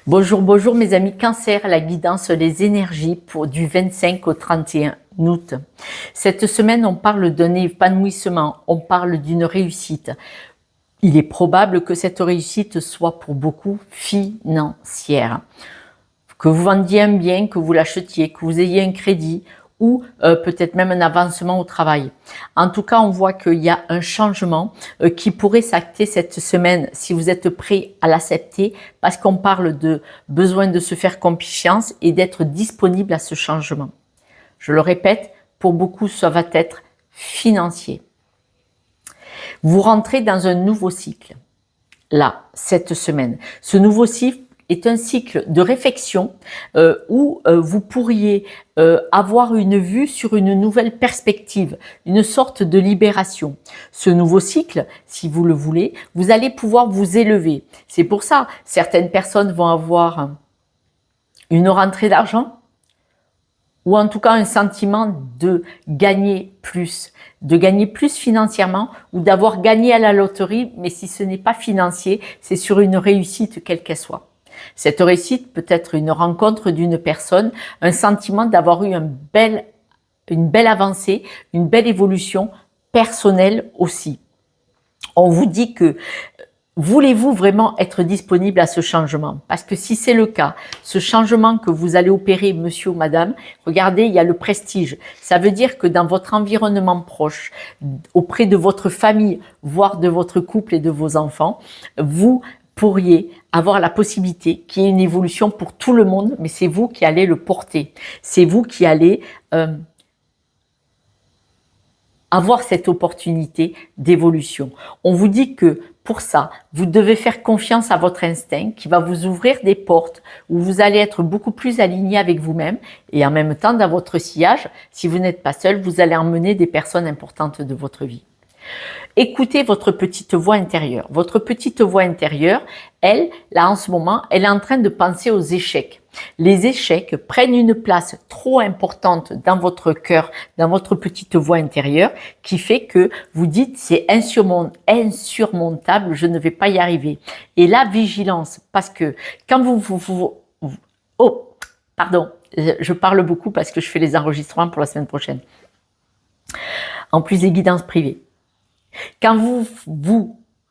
Bonjour, bonjour mes amis Cancer, la guidance, les énergies pour du 25 au 31 août. Cette semaine, on parle d'un épanouissement, on parle d'une réussite. Il est probable que cette réussite soit pour beaucoup financière. Que vous vendiez un bien, que vous l'achetiez, que vous ayez un crédit ou peut-être même un avancement au travail. En tout cas, on voit qu'il y a un changement qui pourrait s'acter cette semaine si vous êtes prêt à l'accepter, parce qu'on parle de besoin de se faire confiance et d'être disponible à ce changement. Je le répète, pour beaucoup, ça va être financier. Vous rentrez dans un nouveau cycle, là, cette semaine. Ce nouveau cycle est un cycle de réflexion où vous pourriez avoir une vue sur une nouvelle perspective, une sorte de libération. Ce nouveau cycle, si vous le voulez, vous allez pouvoir vous élever. C'est pour ça, certaines personnes vont avoir une rentrée d'argent ou en tout cas un sentiment de gagner plus financièrement ou d'avoir gagné à la loterie, mais si ce n'est pas financier, c'est sur une réussite quelle qu'elle soit. Cette réussite peut être une rencontre d'une personne, un sentiment d'avoir eu une belle avancée, une belle évolution personnelle aussi. On vous dit que voulez-vous vraiment être disponible à ce changement? Parce que si c'est le cas, ce changement que vous allez opérer, monsieur ou madame, regardez, il y a le prestige. Ça veut dire que dans votre environnement proche, auprès de votre famille, voire de votre couple et de vos enfants, vous pourriez avoir la possibilité qu'il y ait une évolution pour tout le monde, mais c'est vous qui allez le porter. C'est vous qui allez avoir cette opportunité d'évolution. On vous dit que pour ça, vous devez faire confiance à votre instinct qui va vous ouvrir des portes où vous allez être beaucoup plus aligné avec vous-même et en même temps dans votre sillage, si vous n'êtes pas seul, vous allez emmener des personnes importantes de votre vie. Écoutez votre petite voix intérieure. Votre petite voix intérieure, elle, là en ce moment, elle est en train de penser aux échecs. Les échecs prennent une place trop importante dans votre cœur, dans votre petite voix intérieure, qui fait que vous dites c'est insurmontable, je ne vais pas y arriver. Et la vigilance, parce que quand oh, pardon, je parle beaucoup parce que je fais les enregistrements pour la semaine prochaine. En plus des guidances privées. Quand vous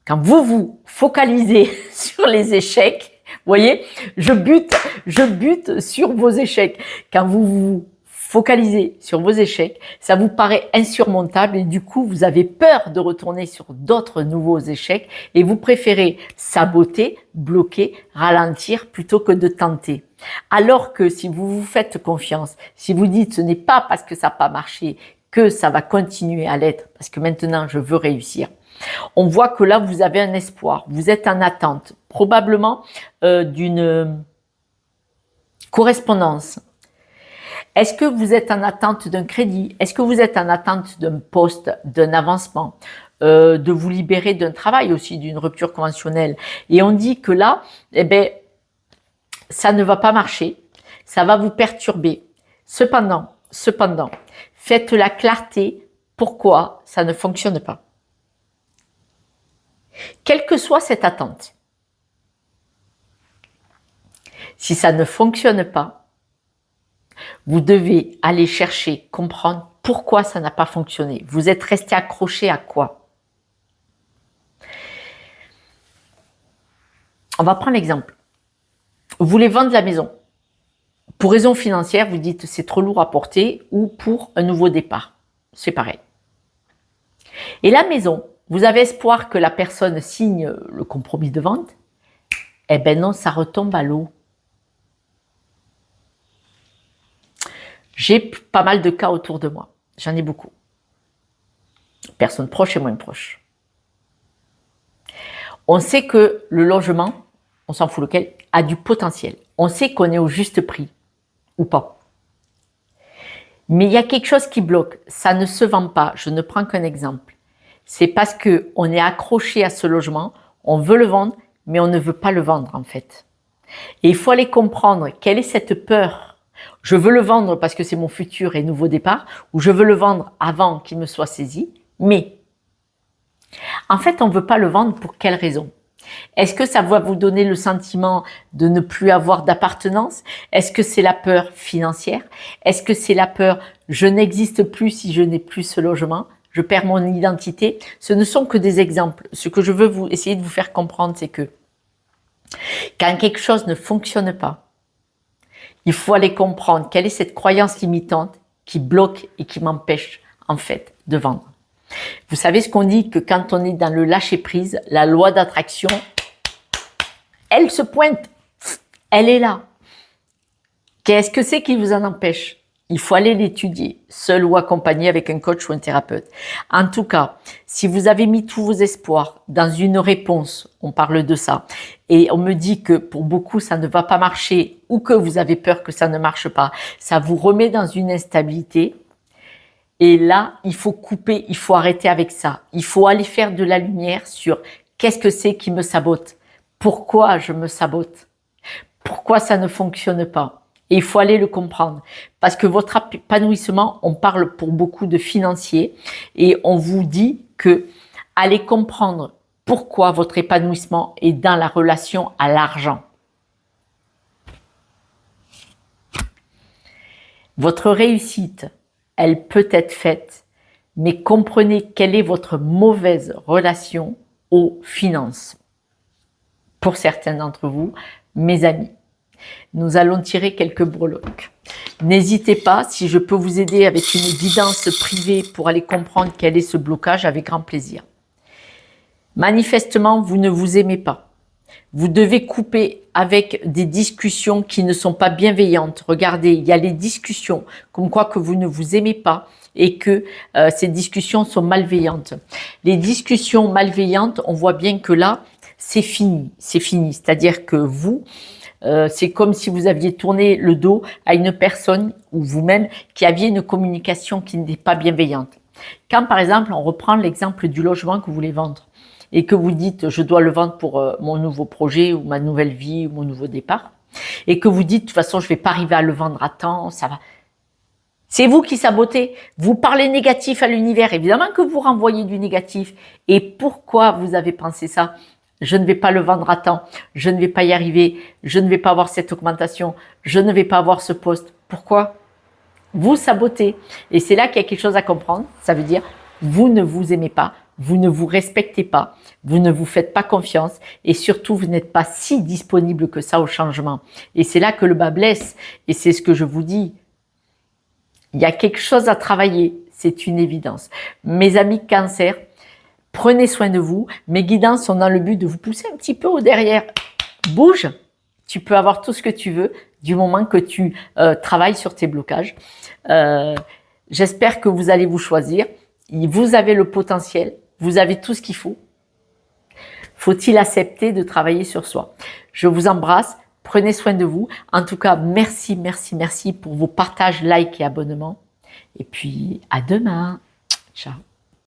vous focalisez sur les échecs, voyez, je bute sur vos échecs. Quand vous vous focalisez sur vos échecs, ça vous paraît insurmontable et du coup, vous avez peur de retourner sur d'autres nouveaux échecs et vous préférez saboter, bloquer, ralentir plutôt que de tenter. Alors que si vous vous faites confiance, si vous dites ce n'est pas parce que ça n'a pas marché que ça va continuer à l'être, parce que maintenant je veux réussir. On voit que là vous avez un espoir, vous êtes en attente, probablement d'une correspondance. Est-ce que vous êtes en attente d'un crédit? Est-ce que vous êtes en attente d'un poste, d'un avancement, de vous libérer d'un travail aussi, d'une rupture conventionnelle? Et on dit que là, eh ben, ça ne va pas marcher, ça va vous perturber. Cependant, faites la clarté pourquoi ça ne fonctionne pas. Quelle que soit cette attente, si ça ne fonctionne pas, vous devez aller chercher, comprendre pourquoi ça n'a pas fonctionné. Vous êtes resté accroché à quoi? On va prendre l'exemple. Vous voulez vendre la maison. Pour raison financière, vous dites c'est trop lourd à porter ou pour un nouveau départ. C'est pareil. Et la maison, vous avez espoir que la personne signe le compromis de vente? Eh ben non, ça retombe à l'eau. J'ai pas mal de cas autour de moi. J'en ai beaucoup. Personnes proches et moins proches. On sait que le logement, on s'en fout lequel, a du potentiel. On sait qu'on est au juste prix. Ou pas. Mais il y a quelque chose qui bloque, ça ne se vend pas, je ne prends qu'un exemple. C'est parce qu'on est accroché à ce logement, on veut le vendre, mais on ne veut pas le vendre en fait. Et il faut aller comprendre quelle est cette peur. Je veux le vendre parce que c'est mon futur et nouveau départ, ou je veux le vendre avant qu'il me soit saisi, mais en fait on ne veut pas le vendre pour quelle raison? Est-ce que ça va vous donner le sentiment de ne plus avoir d'appartenance? Est-ce que c'est la peur financière? Est-ce que c'est la peur je n'existe plus si je n'ai plus ce logement? Je perds mon identité? Ce ne sont que des exemples. Ce que je veux essayer de vous faire comprendre, c'est que quand quelque chose ne fonctionne pas, il faut aller comprendre quelle est cette croyance limitante qui bloque et qui m'empêche en fait de vendre. Vous savez ce qu'on dit, que quand on est dans le lâcher-prise, la loi d'attraction, elle se pointe, elle est là. Qu'est-ce que c'est qui vous en empêche? Il faut aller l'étudier, seul ou accompagné avec un coach ou un thérapeute. En tout cas, si vous avez mis tous vos espoirs dans une réponse, on parle de ça, et on me dit que pour beaucoup ça ne va pas marcher ou que vous avez peur que ça ne marche pas, ça vous remet dans une instabilité. Et là, il faut couper, il faut arrêter avec ça. Il faut aller faire de la lumière sur qu'est-ce que c'est qui me sabote? Pourquoi je me sabote? Pourquoi ça ne fonctionne pas? Et il faut aller le comprendre. Parce que votre épanouissement, on parle pour beaucoup de financiers et on vous dit que allez comprendre pourquoi votre épanouissement est dans la relation à l'argent. Votre réussite, elle peut être faite, mais comprenez quelle est votre mauvaise relation aux finances. Pour certains d'entre vous, mes amis, nous allons tirer quelques breloques. N'hésitez pas, si je peux vous aider avec une guidance privée pour aller comprendre quel est ce blocage, avec grand plaisir. Manifestement, vous ne vous aimez pas. Vous devez couper avec des discussions qui ne sont pas bienveillantes. Regardez, il y a les discussions comme quoi que vous ne vous aimez pas et que ces discussions sont malveillantes. Les discussions malveillantes, on voit bien que là, c'est fini. C'est fini. C'est-à-dire que vous, c'est comme si vous aviez tourné le dos à une personne ou vous-même qui aviez une communication qui n'est pas bienveillante. Quand par exemple, on reprend l'exemple du logement que vous voulez vendre, et que vous dites je dois le vendre pour mon nouveau projet ou ma nouvelle vie ou mon nouveau départ, et que vous dites de toute façon je vais pas arriver à le vendre à temps, ça va. C'est vous qui sabotez. Vous parlez négatif à l'univers. Évidemment que vous renvoyez du négatif. Et pourquoi vous avez pensé ça? Je ne vais pas le vendre à temps. Je ne vais pas y arriver. Je ne vais pas avoir cette augmentation. Je ne vais pas avoir ce poste. Pourquoi? Vous sabotez. Et c'est là qu'il y a quelque chose à comprendre. Ça veut dire vous ne vous aimez pas. Vous ne vous respectez pas, vous ne vous faites pas confiance et surtout vous n'êtes pas si disponible que ça au changement. Et c'est là que le bas blesse et c'est ce que je vous dis. Il y a quelque chose à travailler, c'est une évidence. Mes amis Cancer, prenez soin de vous. Mes guidances sont dans le but de vous pousser un petit peu au derrière. Bouge, tu peux avoir tout ce que tu veux du moment que tu travailles sur tes blocages. J'espère que vous allez vous choisir. Vous avez le potentiel. Vous avez tout ce qu'il faut. Faut-il accepter de travailler sur soi? Je vous embrasse. Prenez soin de vous. En tout cas, merci, merci, merci pour vos partages, likes et abonnements. Et puis, à demain. Ciao.